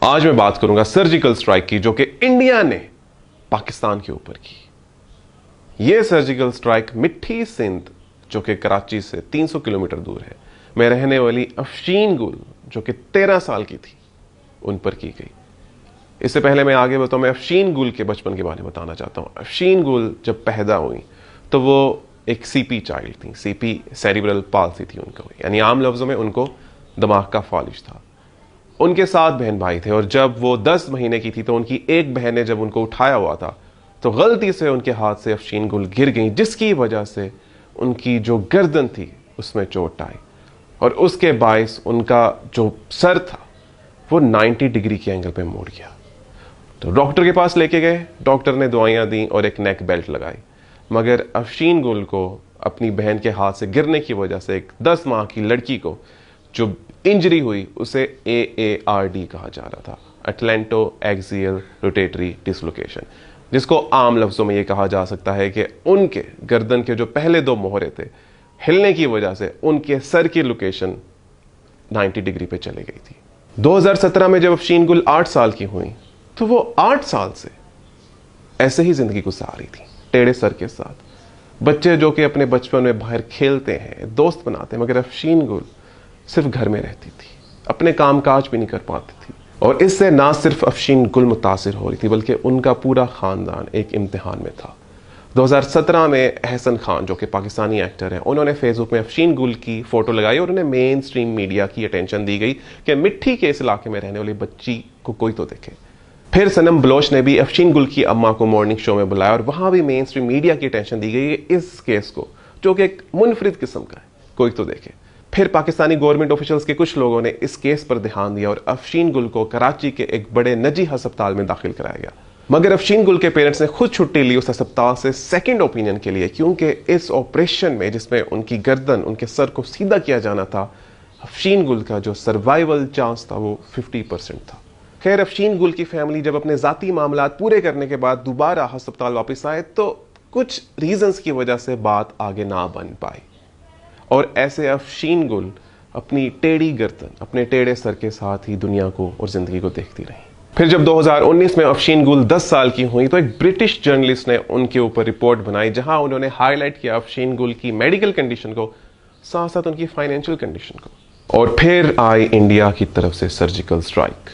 आज मैं बात करूंगा सर्जिकल स्ट्राइक की, जो कि इंडिया ने पाकिस्तान के ऊपर की। यह सर्जिकल स्ट्राइक मिठी सिंध, जो कि कराची से 300 किलोमीटर दूर है, में रहने वाली अफशीन गुल, जो कि 13 साल की थी, उन पर की गई। इससे पहले मैं आगे बताऊं, मैं अफशीन गुल के बचपन के बारे में बताना चाहता हूं। अफशीन गुल जब पैदा हुई तो वो एक सीपी चाइल्ड थी। सीपी सेरिब्रल पाल्सी थी उनको, यानी आम लफ्जों में उनको दिमाग का फालिश था। उनके 7 बहन भाई थे और जब वो 10 महीने की थी तो उनकी एक बहन ने जब उनको उठाया हुआ था तो गलती से उनके हाथ से अफशीन गुल गिर गई, जिसकी वजह से उनकी जो गर्दन थी उसमें चोट आई और उसके बायस उनका जो सर था वो 90 डिग्री के एंगल पे मुड़ गया। तो डॉक्टर के पास लेके गए, डॉक्टर ने दवाइयां दी और एक नेक बेल्ट लगाई, मगर अफशीन गुल को अपनी बहन के हाथ से गिरने की वजह से एक 10 माह की लड़की को जो इंजरी हुई उसे AARD कहा जा रहा था, अटलेंटो एक्सियल रोटेटरी डिसलोकेशन, जिसको आम लफ्जों में यह कहा जा सकता है कि उनके गर्दन के जो पहले 2 मोहरे थे हिलने की वजह से उनके सर की लोकेशन 90 डिग्री पे चली गई थी। 2017 में जब अफशीन गुल 8 साल की हुई तो वो 8 साल से ऐसे ही जिंदगी गुजार रही थी, टेढ़े सर के साथ। बच्चे जो कि अपने बचपन में बाहर खेलते हैं, दोस्त बनाते हैं, मगर अफशीन गुल सिर्फ घर में रहती थी, अपने काम काज भी नहीं कर पाती थी। और इससे ना सिर्फ अफशीन गुल मुतासिर हो रही थी बल्कि उनका पूरा खानदान एक इम्तिहान में था। 2017 में अहसन खान, जो कि पाकिस्तानी एक्टर हैं, उन्होंने फेसबुक में अफशीन गुल की फोटो लगाई और उन्हें मेन स्ट्रीम मीडिया की अटेंशन दी गई कि मिट्टी के इस इलाके में रहने वाली बच्ची को कोई तो देखे। फिर सनम बलोच ने भी अफशीन गुल की अम्मा को मॉर्निंग शो में बुलाया और वहां भी मेन स्ट्रीम मीडिया की अटेंशन दी गई इस केस को, जो कि एक मुनफरिद किस्म का है, कोई तो देखे। फिर पाकिस्तानी गवर्नमेंट ऑफिशियल्स के कुछ लोगों ने इस केस पर ध्यान दिया और अफशीन गुल को कराची के एक बड़े निजी अस्पताल में दाखिल कराया गया। मगर अफशीन गुल के पेरेंट्स ने खुद छुट्टी ली उस अस्पताल से सेकंड ओपिनियन के लिए, क्योंकि इस ऑपरेशन में जिसमें उनकी गर्दन, उनके सर को सीधा किया जाना था, अफशीन गुल का जो सर्वाइवल चांस था वो 50% था। खैर, अफशीन गुल की फैमिली जब अपने जाती मामलात पूरे करने के बाद दोबारा अस्पताल वापस आए तो कुछ रीजंस की वजह से बात आगे ना बन पाई और ऐसे अफशीन गुल अपनी टेढ़ी गर्दन, अपने टेढ़े सर के साथ ही दुनिया को और जिंदगी को देखती रही। फिर जब 2019 में अफशीन गुल 10 साल की हुई तो एक ब्रिटिश जर्नलिस्ट ने उनके ऊपर रिपोर्ट बनाई, जहां उन्होंने हाईलाइट किया अफशीन गुल की मेडिकल कंडीशन को, साथ साथ उनकी फाइनेंशियल कंडीशन को। और फिर आई इंडिया की तरफ से सर्जिकल स्ट्राइक,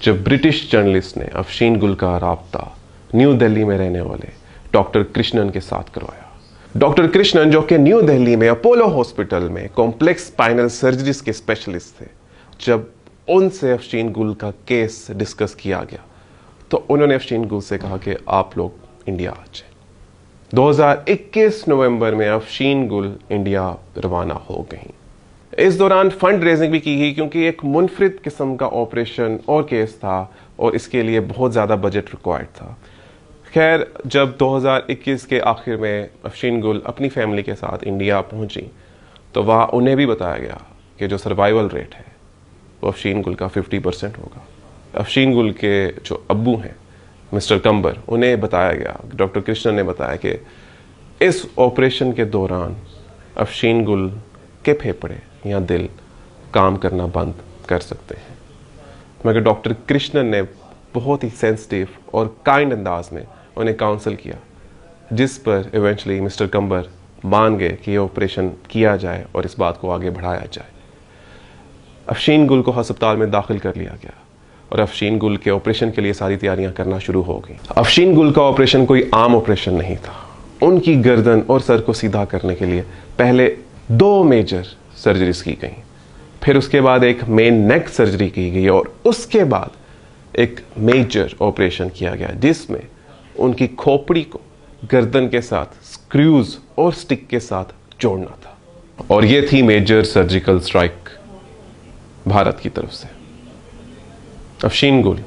जब ब्रिटिश जर्नलिस्ट ने अफशीन गुल का राब्ता न्यू दिल्ली में रहने वाले डॉक्टर कृष्णन के साथ करवाया। डॉक्टर कृष्णन, जो कि न्यू दिल्ली में अपोलो हॉस्पिटल में कॉम्प्लेक्स स्पाइनल सर्जरीज के स्पेशलिस्ट थे, जब उनसे अफशीन गुल का केस डिस्कस किया गया तो उन्होंने अफशीन गुल से कहा कि आप लोग इंडिया आ जाए। 2021 नवंबर में अफशीन गुल इंडिया रवाना हो गई। इस दौरान फंड रेजिंग भी की गई, क्योंकि एक मुनफरिद किस्म का ऑपरेशन और केस था और इसके लिए बहुत ज़्यादा बजट रिक्वायर्ड था। खैर, जब 2021 के आखिर में अफशीन गुल अपनी फैमिली के साथ इंडिया पहुंची तो वहाँ उन्हें भी बताया गया कि जो सर्वाइवल रेट है वो अफशीन गुल का 50% होगा। अफशीन गुल के जो अब्बू हैं मिस्टर कंबर, उन्हें बताया गया, डॉक्टर कृष्णन ने बताया कि इस ऑपरेशन के दौरान अफशीन गुल के फेफड़े या दिल काम करना बंद कर सकते हैं। मगर डॉक्टर कृष्णन ने बहुत ही सेंसिटिव और काइंड अंदाज में उन्हें काउंसल किया, जिस पर इवेंचुअली मिस्टर कंबर मान गए कि यह ऑपरेशन किया जाए और इस बात को आगे बढ़ाया जाए। अफशीन गुल को अस्पताल में दाखिल कर लिया गया और अफशीन गुल के ऑपरेशन के लिए सारी तैयारियां करना शुरू हो गई। अफशीन गुल का ऑपरेशन कोई आम ऑपरेशन नहीं था। उनकी गर्दन और सर को सीधा करने के लिए पहले 2 मेजर सर्जरीज की गई, फिर उसके बाद एक मेन नेक सर्जरी की गई और उसके बाद एक मेजर ऑपरेशन किया गया, जिसमें उनकी खोपड़ी को गर्दन के साथ स्क्रूज और स्टिक के साथ जोड़ना था। और यह थी मेजर सर्जिकल स्ट्राइक भारत की तरफ से। अफशीन गुल,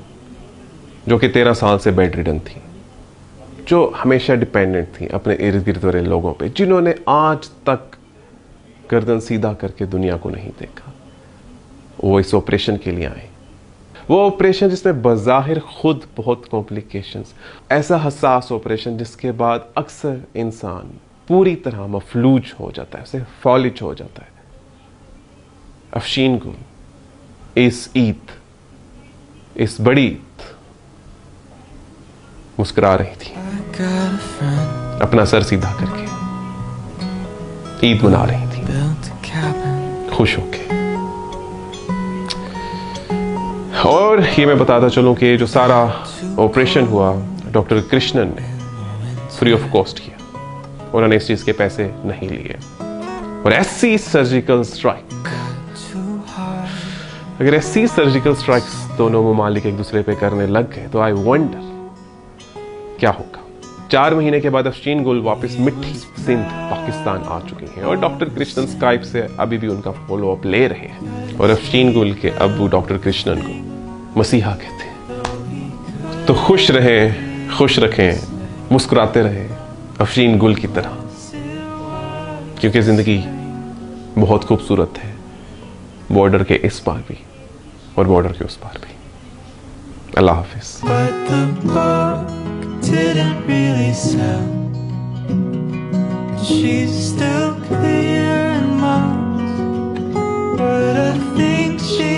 जो कि 13 साल से बेड रिडन थी, जो हमेशा डिपेंडेंट थी अपने इर्द गिर्द वाले लोगों पे, जिन्होंने आज तक गर्दन सीधा करके दुनिया को नहीं देखा, वो इस ऑपरेशन के लिए आए। वो ऑपरेशन जिसमें बज़ाहिर खुद बहुत कॉम्प्लिकेशंस, ऐसा हसास ऑपरेशन जिसके बाद अक्सर इंसान पूरी तरह मफलूज हो जाता है, उसे फॉलिज हो जाता है। अफशीन गुल इस ईद इस बड़ी मुस्कुरा रही थी, अपना सर सीधा करके ईद मना रही थी, खुश होके। और ये मैं बताता चलूं कि जो सारा ऑपरेशन हुआ डॉक्टर कृष्णन ने फ्री ऑफ कॉस्ट किया, उन्होंने इस चीज के पैसे नहीं लिए। और ऐसी सर्जिकल स्ट्राइक, अगर ऐसी सर्जिकल स्ट्राइक्स दोनों ममालिक एक दूसरे पे करने लग गए तो आई वंडर क्या होगा। 4 महीने के बाद अफशीन गुल वापस मिठी सिंध पाकिस्तान आ चुकी हैं और डॉक्टर कृष्णन स्काइप से अभी भी उनका फॉलो अप ले रहे हैं। और अफशीन गुल के अब्बू डॉक्टर कृष्णन को मसीहा कहते हैं। तो खुश रहें, खुश रखें, मुस्कुराते रहें अफशीन गुल की तरह, क्योंकि जिंदगी बहुत खूबसूरत है, बॉर्डर के इस पार भी और बॉर्डर के उस पार भी। अल्लाह हाफिज। Didn't really sell. She's still clear in miles, but I think she